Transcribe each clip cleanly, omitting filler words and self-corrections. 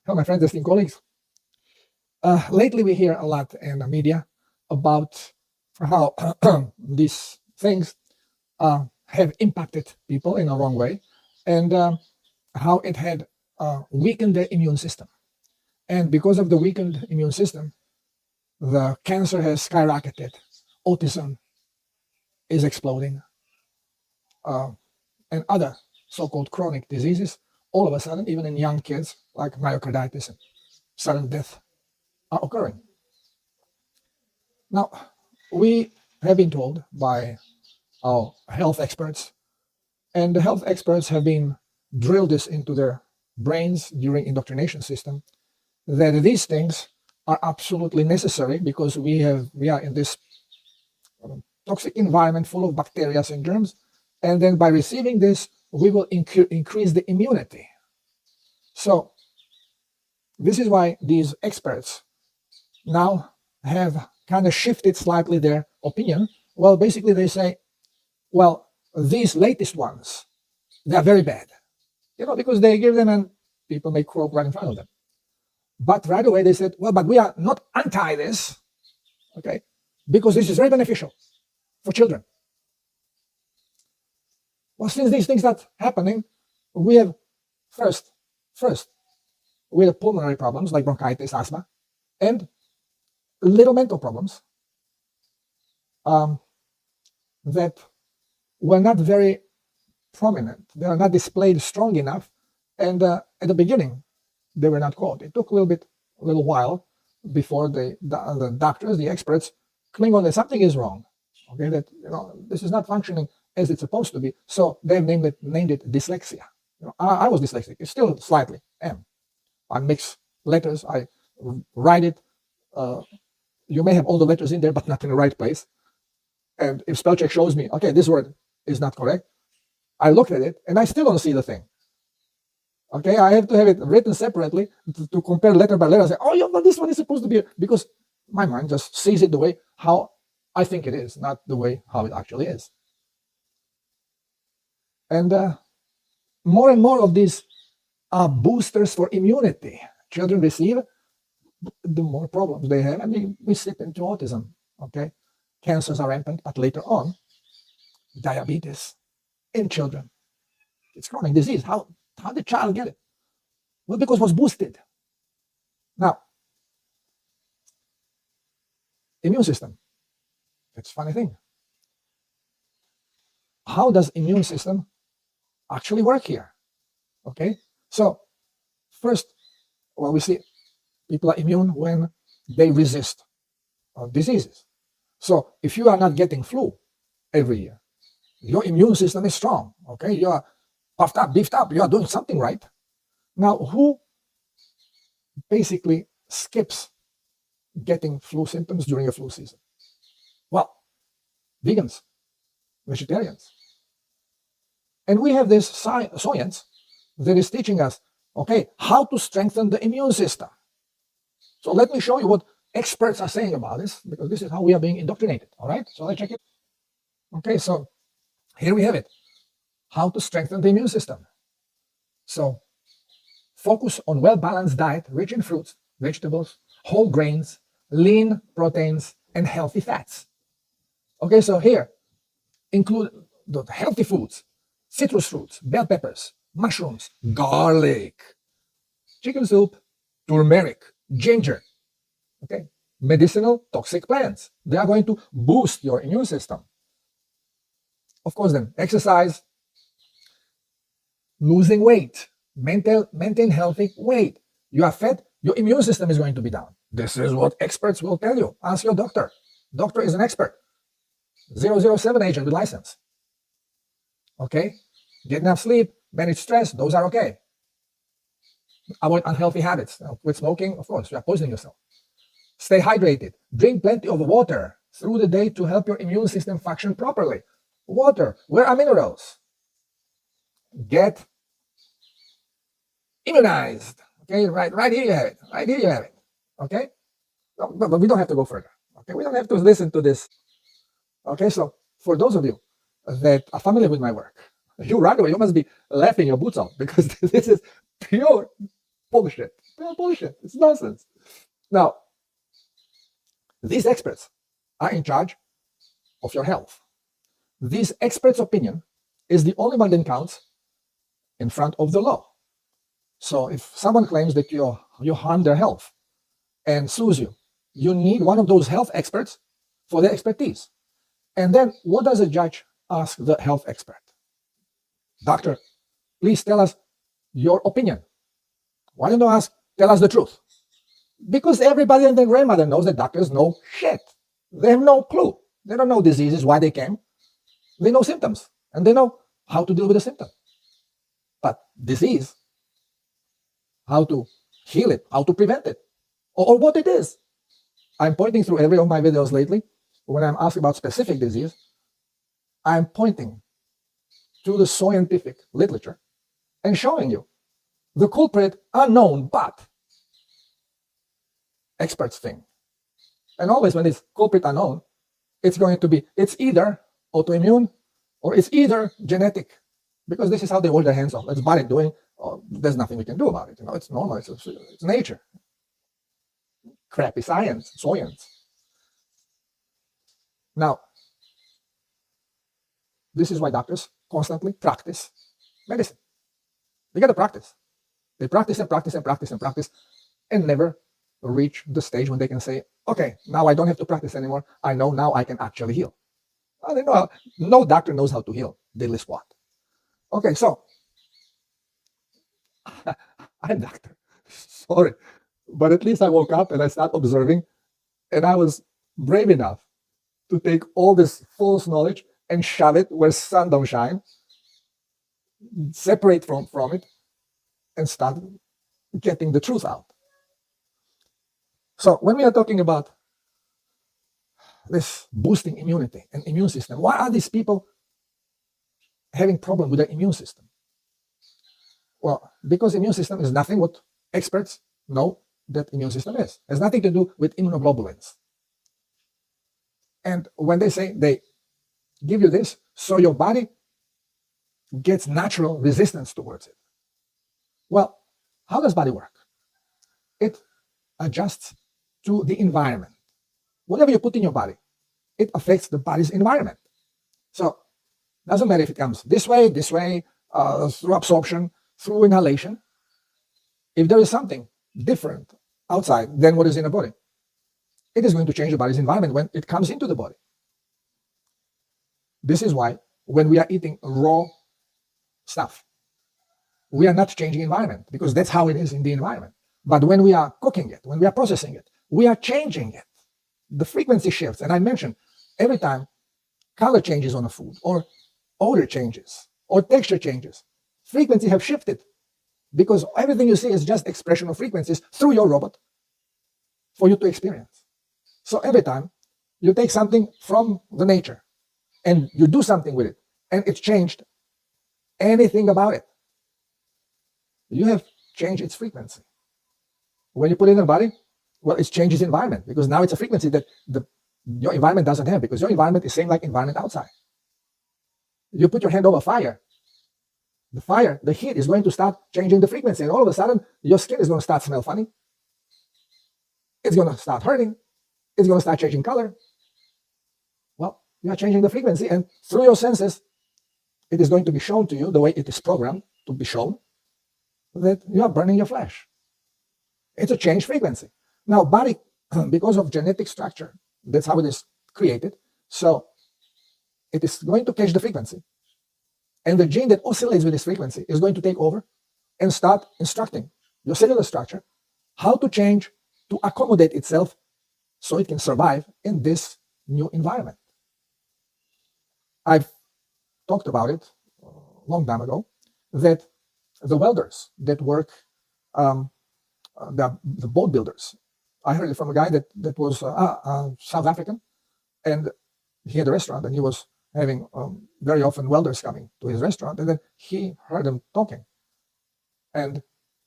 Hello, my friends, esteemed colleagues. Lately, we hear a lot in the media about how these things have impacted people in a wrong way, and how it had weakened their immune system. And because of the weakened immune system, the cancer has skyrocketed. Autism is exploding, and other so-called chronic diseases, all of a sudden, even in young kids, like myocarditis and sudden death, are occurring. Now, we have been told by our health experts, and the health experts have been drilled this into their brains during indoctrination system, that these things are absolutely necessary because we are in this toxic environment full of bacteria and germs, and then by receiving this, we will increase the immunity. So this is why these experts now have kind of shifted slightly their opinion. Well, basically they say, well, these latest ones, they're very bad, because they give them and people may croak right in front of them. But right away they said, well, but we are not anti this, okay, because this is very beneficial for children. Well, since these things are happening, we have first, we have pulmonary problems like bronchitis, asthma, and little mental problems that were not very prominent. They are not displayed strong enough, and at the beginning, they were not caught. It took a little while before the doctors, the experts, cling on that something is wrong. Okay, that this is not functioning as it's supposed to be. So they've named it dyslexia. I was dyslexic. It's still slightly am. I mix letters. I write it. You may have all the letters in there, but not in the right place. And if spell check shows me, okay, this word is not correct, I look at it and I still don't see the thing. Okay, I have to have it written separately to compare letter by letter and say, oh, yeah, but this one is supposed to be, because my mind just sees it the way how I think it is, not the way how it actually is. And more and more of these boosters for immunity children receive, the more problems they have, and we slip into autism. Okay, cancers are rampant, but later on, diabetes in children. It's chronic disease. How did the child get it? Well, because it was boosted. Now, immune system. It's a funny thing. How does immune system actually work here? Okay, so first, well, we see people are immune when they resist diseases. So if you are not getting flu every year, your immune system is strong. Okay, you are puffed up, beefed up, you are doing something right. Now, who basically skips getting flu symptoms during a flu season? Well, vegans, vegetarians. And we have this science that is teaching us, okay, how to strengthen the immune system. So let me show you what experts are saying about this, because this is how we are being indoctrinated. All right, so let's check it. Okay, so here we have it. How to strengthen the immune system. So focus on well-balanced diet, rich in fruits, vegetables, whole grains, lean proteins, and healthy fats. Okay, so here, include the healthy foods, citrus fruits, bell peppers, mushrooms, garlic, chicken soup, turmeric, ginger, okay, medicinal toxic plants. They are going to boost your immune system. Of course, then, exercise, losing weight, maintain healthy weight. You are fat, your immune system is going to be down. This is what experts will tell you. Ask your doctor. Doctor is an expert. 007 agent with license. Okay? Get enough sleep, manage stress, those are okay. Avoid unhealthy habits. Quit smoking, of course, you are poisoning yourself. Stay hydrated. Drink plenty of water through the day to help your immune system function properly. Water, where are minerals? Get immunized. Okay, right here you have it. Right here you have it. Okay? But we don't have to go further. Okay, we don't have to listen to this. Okay, so for those of you that are familiar with my work, you right away, you must be laughing your boots off, because this is pure bullshit. Bullshit. It's nonsense. Now, these experts are in charge of your health. This expert's opinion is the only one that counts in front of the law. So if someone claims that you harm their health and sues you, you need one of those health experts for their expertise. And then what does a judge ask the health expert? Doctor, please tell us your opinion. Why don't you ask, tell us the truth? Because everybody and their grandmother knows that doctors know shit. They have no clue. They don't know diseases, why they came. They know symptoms, and they know how to deal with the symptom. But disease, how to heal it, how to prevent it, or what it is. I'm pointing through every one of my videos lately. When I'm asked about specific disease, I'm pointing to the scientific literature and showing you the culprit unknown, but experts think. And always when it's culprit unknown, it's going to be, it's either autoimmune or it's either genetic, because this is how they hold their hands off. Let's body doing. Oh, there's nothing we can do about it. It's normal. It's nature. Crappy science. Now, this is why doctors constantly practice medicine. They got to practice. They practice and practice and practice and practice and never reach the stage when they can say, okay, now I don't have to practice anymore. I know now I can actually heal. Well, they know how, no doctor knows how to heal. Diddly squat. Okay, so I'm a doctor. Sorry. But at least I woke up and I started observing, and I was brave enough to take all this false knowledge and shove it where sun don't shine, separate from it, and start getting the truth out. So when we are talking about this boosting immunity and immune system, why are these people having problem with their immune system? Well, because immune system is nothing what experts know that immune system is. It has nothing to do with immunoglobulins. And when they say they give you this, so your body gets natural resistance towards it. Well, how does body work? It adjusts to the environment. Whatever you put in your body, it affects the body's environment. So doesn't matter if it comes this way, through absorption, through inhalation. If there is something different outside than what is in the body, it is going to change the body's environment when it comes into the body. This is why when we are eating raw stuff, we are not changing environment, because that's how it is in the environment. But when we are cooking it, when we are processing it, we are changing it. The frequency shifts. And I mentioned every time color changes on a food, or odor changes, or texture changes, frequency have shifted, because everything you see is just expression of frequencies through your robot for you to experience. So every time you take something from the nature and you do something with it, and it's changed anything about it, you have changed its frequency. When you put it in the body, well, it changes environment, because now it's a frequency that your environment doesn't have, because your environment is same like environment outside. You put your hand over fire, the heat is going to start changing the frequency, and all of a sudden your skin is going to start smell funny. It's going to start hurting. It's going to start changing color. Well, you are changing the frequency, and through your senses, it is going to be shown to you the way it is programmed to be shown, that you are burning your flesh. It's a changed frequency. Now, body, because of genetic structure, that's how it is created. So it is going to catch the frequency. And the gene that oscillates with this frequency is going to take over and start instructing your cellular structure how to change to accommodate itself so it can survive in this new environment. I've talked about it a long time ago, that the welders that work, the boat builders, I heard it from a guy that was South African, and he had a restaurant, and he was having very often welders coming to his restaurant, and then he heard them talking. And,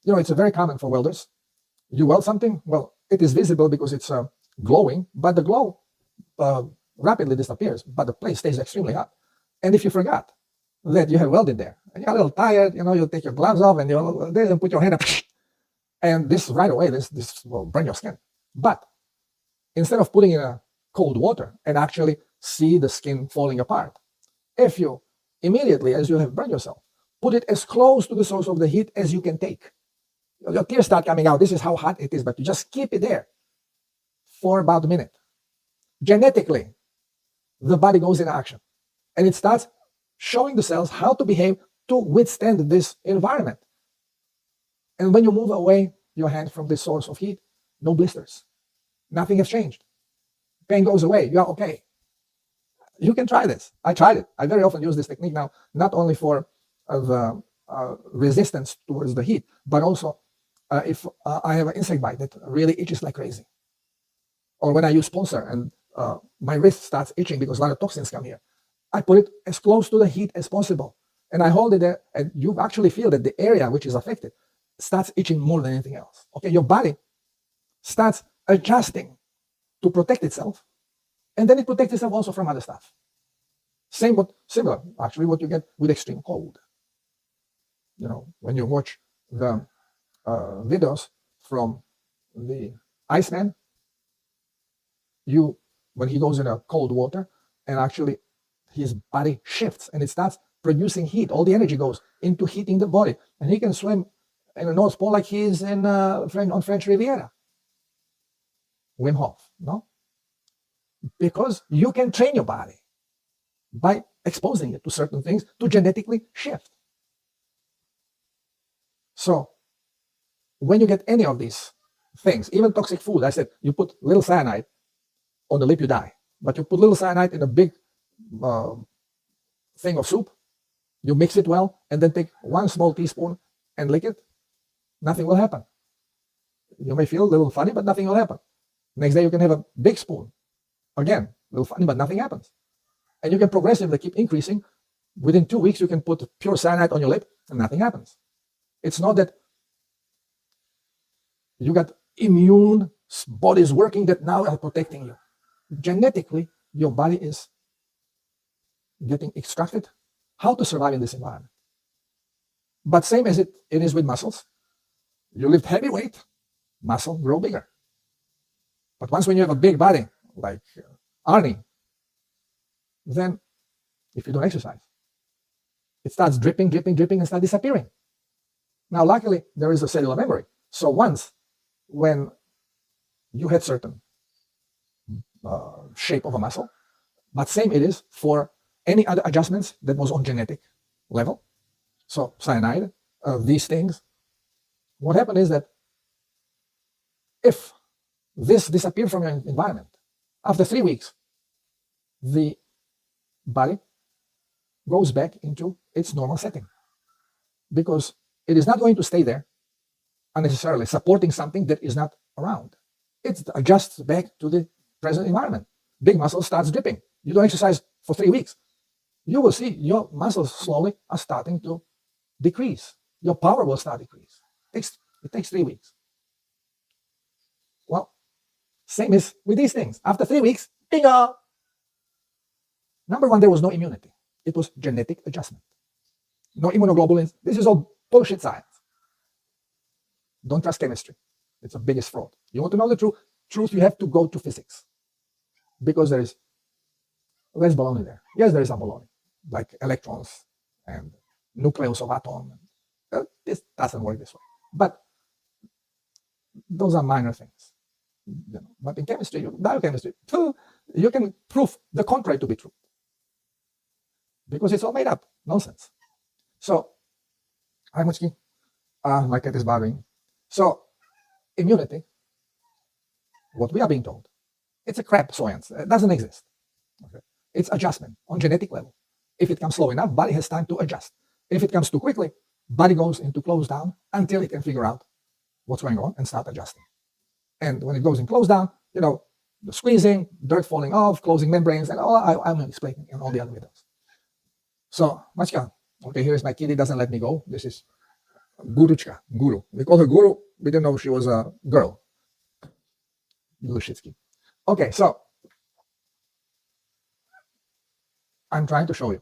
it's very common for welders. You weld something, well, it is visible because it's glowing, but the glow rapidly disappears, but the place stays extremely hot. And if you forgot that you have welded there, and you're a little tired, you take your gloves off and you put your hand up, And this right away, this will burn your skin. But instead of putting in a cold water and actually see the skin falling apart, if you immediately, as you have burned yourself, put it as close to the source of the heat as you can take. Your tears start coming out. This is how hot it is, but you just keep it there for about a minute. Genetically, the body goes into action and it starts showing the cells how to behave to withstand this environment. And when you move away your hand from the source of heat, no blisters. Nothing has changed. Pain goes away. You are okay. You can try this. I tried it. I very often use this technique now, not only for the resistance towards the heat, but also if I have an insect bite that really itches like crazy. Or when I use sponsor and my wrist starts itching because a lot of toxins come here, I put it as close to the heat as possible. And I hold it there, and you actually feel that the area which is affected starts itching more than anything else. Okay, your body starts adjusting to protect itself, and then it protects itself also from other stuff. Same, but similar, actually, what you get with extreme cold. You know, when you watch the videos from the Iceman, when he goes in a cold water, and actually his body shifts and it starts producing heat. All the energy goes into heating the body, and he can swim in the North Pole like he's in on French Riviera. Wim Hof, no? Because you can train your body by exposing it to certain things to genetically shift. So when you get any of these things, even toxic food, I said you put little cyanide on the lip, you die. But you put little cyanide in a big thing of soup, you mix it well, and then take 1 small teaspoon and lick it, nothing will happen. You may feel a little funny, but nothing will happen. Next day you can have a big spoon. Again, a little funny, but nothing happens. And you can progressively keep increasing. Within 2 weeks, you can put pure cyanide on your lip and nothing happens. It's not that you got immune bodies working that now are protecting you. Genetically, your body is getting instructed how to survive in this environment. But same as it is with muscles. You lift heavy weight, muscle grow bigger. But once when you have a big body, like Arnie, then if you don't exercise, it starts dripping, dripping, dripping, and starts disappearing. Now, luckily, there is a cellular memory. So once when you had certain shape of a muscle, but same it is for any other adjustments that was on genetic level. So cyanide, these things, what happened is that if this disappeared from your environment, after 3 weeks, the body goes back into its normal setting because it is not going to stay there unnecessarily supporting something that is not around. It adjusts back to the present environment. Big muscle starts dripping. You don't exercise for 3 weeks. You will see your muscles slowly are starting to decrease. Your power will start decrease. It takes 3 weeks. Well, same is with these things. After 3 weeks, bingo! Number one, there was no immunity. It was genetic adjustment. No immunoglobulins. This is all bullshit science. Don't trust chemistry. It's the biggest fraud. You want to know the truth, you have to go to physics. Because there is less baloney there. Yes, there is some baloney, like electrons and nucleus of atom. This doesn't work this way. But those are minor things. But in chemistry, biochemistry, you can prove the contrary to be true. Because it's all made up nonsense. So, hi Muchki, my cat is barking. So, immunity, what we are being told, it's a crap science. It doesn't exist. Okay. It's adjustment on genetic level. If it comes slow enough, body has time to adjust. If it comes too quickly, body goes into close down until it can figure out what's going on and start adjusting. And when it goes in close down, the squeezing, dirt falling off, closing membranes, and all I'm explaining in all the other videos. So, Machka, okay, here's my kitty, doesn't let me go. This is Guruchka, Guru. We call her Guru. We didn't know she was a girl. Lushitsky. Okay, so I'm trying to show you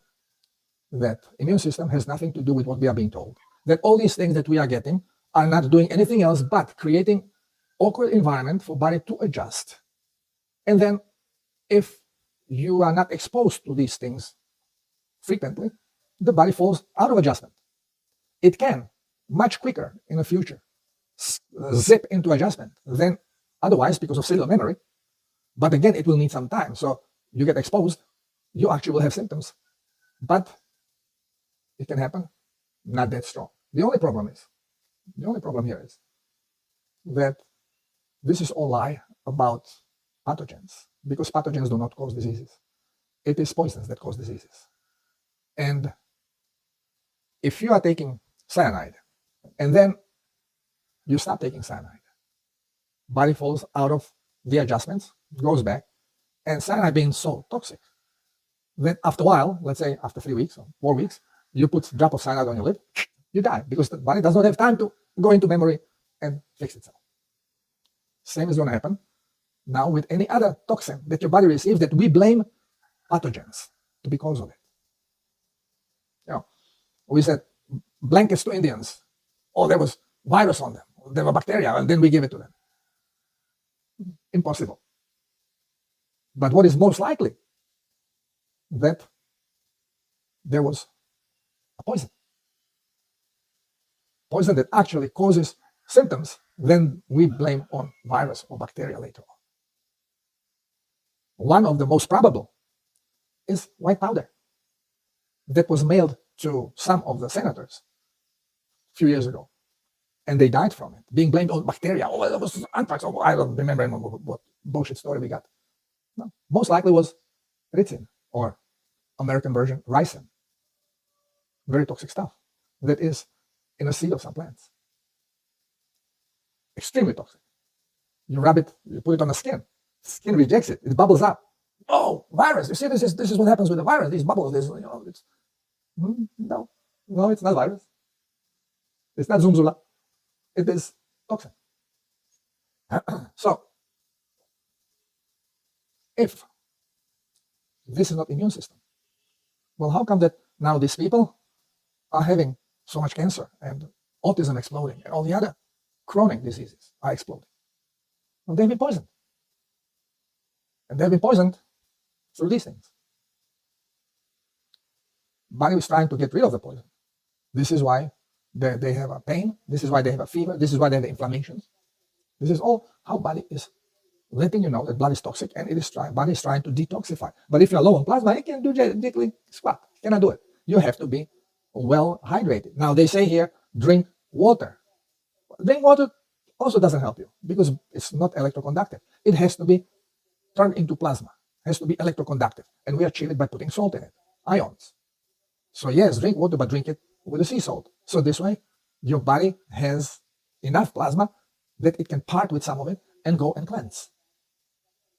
that immune system has nothing to do with what we are being told. That all these things that we are getting are not doing anything else but creating awkward environment for body to adjust. And then if you are not exposed to these things frequently, the body falls out of adjustment. It can much quicker in the future zip into adjustment than otherwise because of cellular memory. But again, it will need some time. So you get exposed, you actually will have symptoms, but it can happen not that strong. The only problem here is that this is all lie about pathogens, because pathogens do not cause diseases. It is poisons that cause diseases. And if you are taking cyanide and then you stop taking cyanide, body falls out of the adjustments, goes back, and cyanide being so toxic, then after a while, let's say after 3 weeks or 4 weeks, you put a drop of cyanide on your lip, you die, because the body does not have time to go into memory and fix itself. Same is going to happen now with any other toxin that your body receives that we blame pathogens to be cause of it. You know, we said blankets to Indians. Oh, there was virus on them. There were bacteria, and then we give it to them. Impossible. But what is most likely? That there was a poison. Poison that actually causes symptoms, then we blame on virus or bacteria later on. One of the most probable is white powder that was mailed to some of the senators a few years ago, and they died from it, being blamed on bacteria. Oh, it was anthrax. Oh, I don't remember anymore what bullshit story we got. No, most likely was ricin, or American version ricin. Very toxic stuff that is in a seed of some plants. Extremely toxic. You rub it, you put it on the skin. Skin rejects it. It bubbles up. Oh, virus! You see, this is what happens with the virus. These bubbles. It's no, it's not virus. It's not Zumzula. It is toxin. So, if this is not immune system, well, how come that now these people are having so much cancer and autism exploding and all the other chronic diseases are exploding? Well, they've been poisoned. And they've been poisoned through these things. Body is trying to get rid of the poison. This is why they have a pain. This is why they have a fever. This is why they have inflammations. This is all how body is letting you know that blood is toxic, and body is trying to detoxify. But if you're low on plasma, it can do diddly squat. You cannot do it. You have to be well hydrated. Now they say here, drink water. Drink water also doesn't help you because it's not electroconductive. It has to be turned into plasma. It has to be electroconductive. And we achieve it by putting salt in it, ions. So yes, drink water, but drink it with a sea salt. So this way, your body has enough plasma that it can part with some of it and go and cleanse.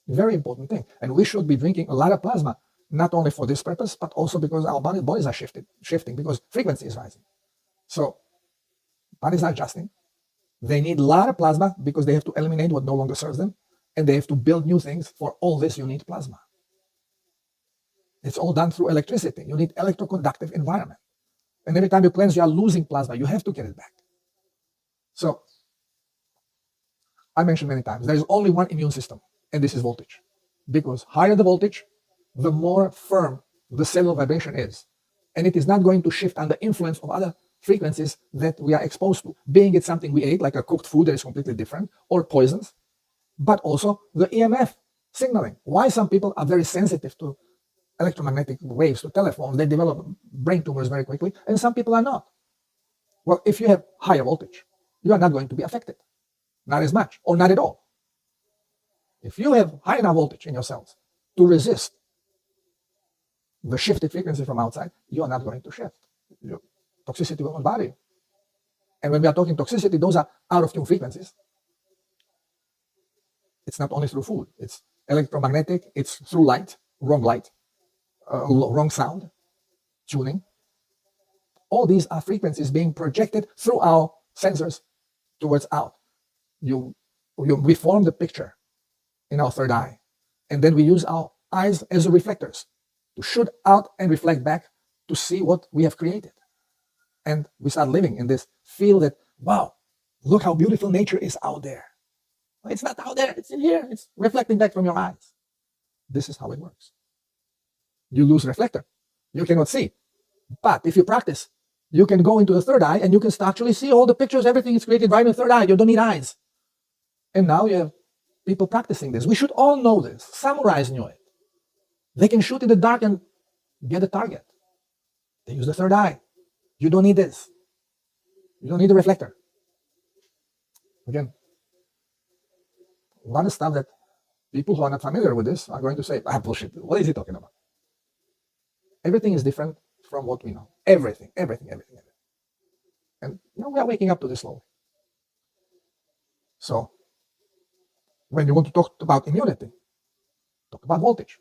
Very important thing. And we should be drinking a lot of plasma, not only for this purpose, but also because our bodies are shifting because frequency is rising. So bodies are adjusting. They need a lot of plasma because they have to eliminate what no longer serves them, and they have to build new things. For all this, you need plasma. It's all done through electricity. You need electroconductive environment. And every time you cleanse, you are losing plasma. You have to get it back. So I mentioned many times, there is only one immune system, and this is voltage. Because higher the voltage, the more firm the cellular vibration is. And it is not going to shift under influence of other frequencies that we are exposed to, being it something we ate, like a cooked food that is completely different, or poisons, but also the EMF signaling. Why some people are very sensitive to electromagnetic waves, to telephones, they develop brain tumors very quickly, and some people are not. Well, if you have higher voltage, you are not going to be affected. Not as much, or not at all. If you have high enough voltage in your cells to resist the shifted frequency from outside, you are not going to shift. Your toxicity will not bother you. And when we are talking toxicity, those are out of tune frequencies. It's not only through food. It's electromagnetic. It's through light, wrong sound, tuning. All these are frequencies being projected through our sensors towards out. We form the picture in our third eye, and then we use our eyes as reflectors to shoot out and reflect back to see what we have created. And we start living in this feel that, wow, Look how beautiful nature is out there. It's not out there, it's in here. It's reflecting back from your eyes. This is how it works. You lose reflector. You cannot see. But if you practice, you can go into the third eye and you can actually see all the pictures. Everything is created right in the third eye. You don't need eyes. And now you have people practicing this. We should all know this. Samurais knew it. They can shoot in the dark and get a target. They use the third eye. You don't need this. You don't need a reflector. Again, a lot of stuff that people who are not familiar with this are going to say, bullshit, what is he talking about? Everything is different from what we know. Everything. And we are waking up to this slowly. So, when you want to talk about immunity, talk about voltage.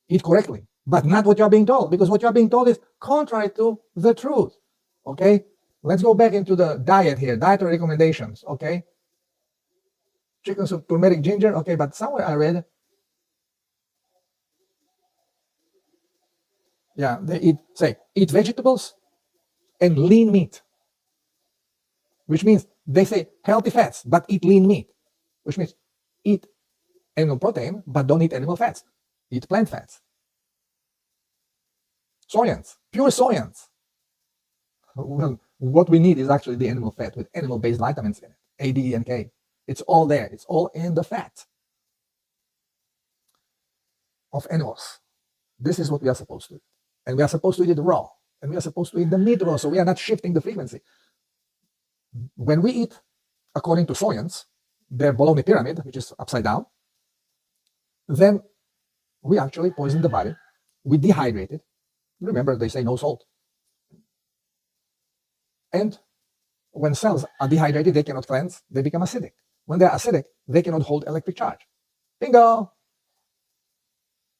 Eat correctly, but not what you are being told, because what you are being told is contrary to the truth. Okay? Let's go back into the diet here, dietary recommendations. Okay? Chicken soup, turmeric, ginger. Okay, but somewhere I read, they eat vegetables and lean meat, which means they say healthy fats, but eat lean meat, which means eat animal protein, but don't eat animal fats. Eat plant fats. Soyans, pure soyans. Well, what we need is actually the animal fat with animal-based vitamins in it, A, D, and K. It's all there. It's all in the fat of animals. This is what we are supposed to eat. And we are supposed to eat it raw. And we are supposed to eat the meat raw, so we are not shifting the frequency. When we eat according to Soyans, their bologna pyramid, which is upside down, then we actually poison the body. We dehydrate it. Remember, they say no salt. And when cells are dehydrated, they cannot cleanse. They become acidic. When they're acidic, they cannot hold electric charge. Bingo!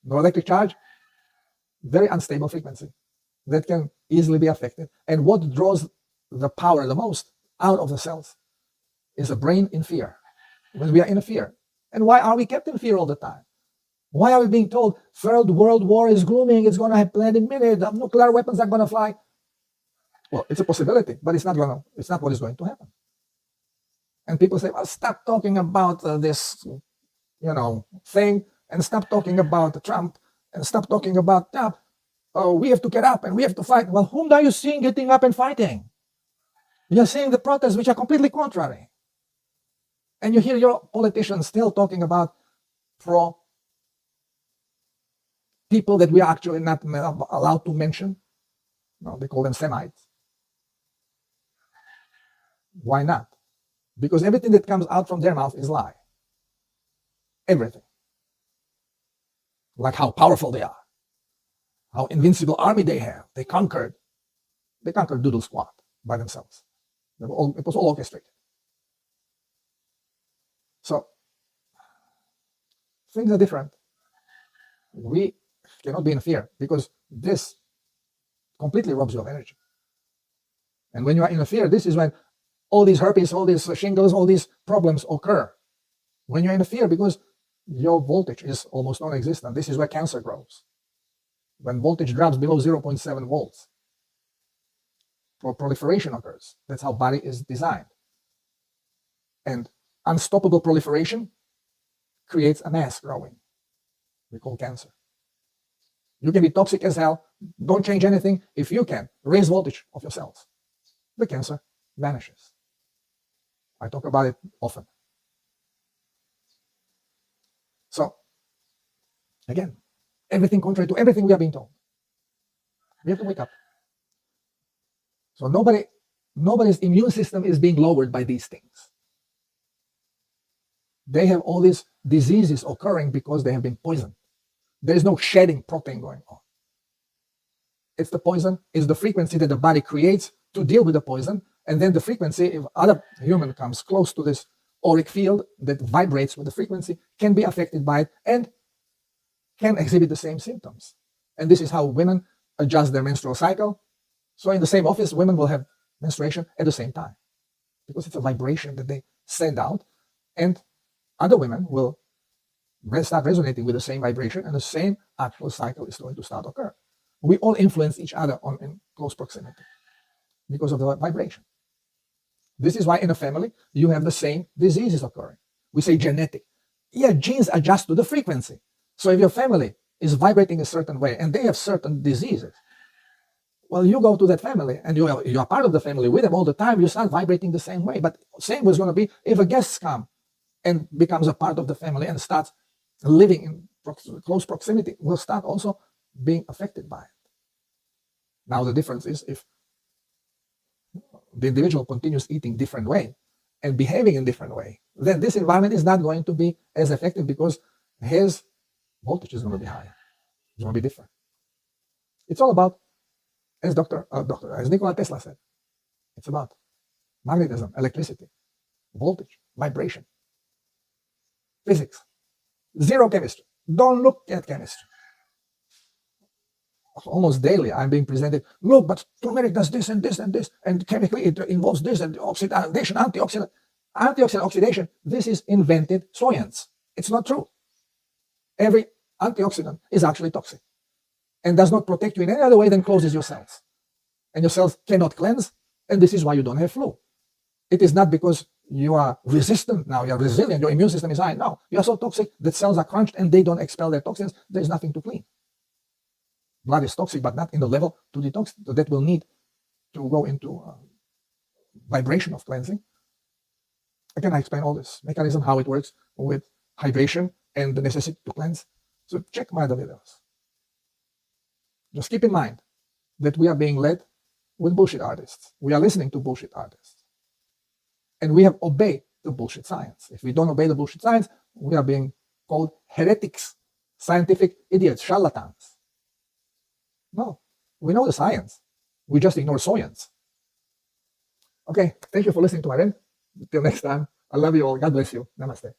No electric charge, very unstable frequency that can easily be affected. And what draws the power the most out of the cells is a brain in fear. When we are in a fear. And why are we kept in fear all the time? Why are we being told Third World War is glooming, it's going to happen any minute, nuclear weapons are going to fly? Well, it's a possibility, but it's not what is going to happen. And people say, well, stop talking about this, thing, and stop talking about Trump, and stop talking about that. Oh, we have to get up and we have to fight. Well, whom are you seeing getting up and fighting? You're seeing the protests which are completely contrary. And you hear your politicians still talking about pro people that we are actually not allowed to mention. No, they call them Semites. Why not? Because everything that comes out from their mouth is lie. Everything. Like how powerful they are. How invincible army they have. They conquered Doodle Squad by themselves. It was all orchestrated. So, things are different. We cannot be in fear because this completely robs you of energy. And when you are in a fear, this is when all these herpes, all these shingles, all these problems occur. When you're in a fear because your voltage is almost non-existent. This is where cancer grows. When voltage drops below 0.7 volts, proliferation occurs. That's how body is designed. And unstoppable proliferation creates a mass growing. We call cancer. You can be toxic as hell, don't change anything. If you can raise voltage of your cells, the cancer vanishes. I talk about it often. So, again, everything contrary to everything we are being told. We have to wake up. So nobody's immune system is being lowered by these things. They have all these diseases occurring because they have been poisoned. There is no shedding protein going on. It's the poison, it's the frequency that the body creates to deal with the poison, and then the frequency, if other human comes close to this auric field that vibrates with the frequency, can be affected by it and can exhibit the same symptoms. And this is how women adjust their menstrual cycle. So in the same office, women will have menstruation at the same time because it's a vibration that they send out, and other women will start resonating with the same vibration, and the same actual cycle is going to start occur. We all influence each other in close proximity because of the vibration. This is why in a family you have the same diseases occurring. We say genetic. Yeah, genes adjust to the frequency. So if your family is vibrating a certain way and they have certain diseases, well, you go to that family and you are part of the family with them all the time, you start vibrating the same way. But same was going to be if a guest comes and becomes a part of the family and starts living in close proximity, will start also being affected by it. Now the difference is if the individual continues eating different way and behaving in different way, then this environment is not going to be as effective because his voltage is going to be higher. It's going to be different. It's all about, as as Nikola Tesla said, it's about magnetism, electricity, voltage, vibration, physics, zero chemistry. Don't look at chemistry. Almost daily I'm being presented, look, but turmeric does this and this and this, and chemically it involves this and oxidation, antioxidant oxidation. This is invented science. It's not true. Every antioxidant is actually toxic and does not protect you in any other way than closes your cells. And your cells cannot cleanse, and this is why you don't have flu. It is not because you are resistant now, you are resilient, your immune system is high. No, you are so toxic that cells are crunched and they don't expel their toxins. There's nothing to clean. Blood is toxic, but not in the level to detox that will need to go into vibration of cleansing. Again, I explain all this mechanism, how it works with hydration and the necessity to cleanse. So check my other videos. Just keep in mind that we are being led with bullshit artists. We are listening to bullshit artists. And we have obeyed the bullshit science. If we don't obey the bullshit science, we are being called heretics, scientific idiots, charlatans. No, we know the science. We just ignore science. Okay, thank you for listening to my rant. Till next time, I love you all. God bless you. Namaste.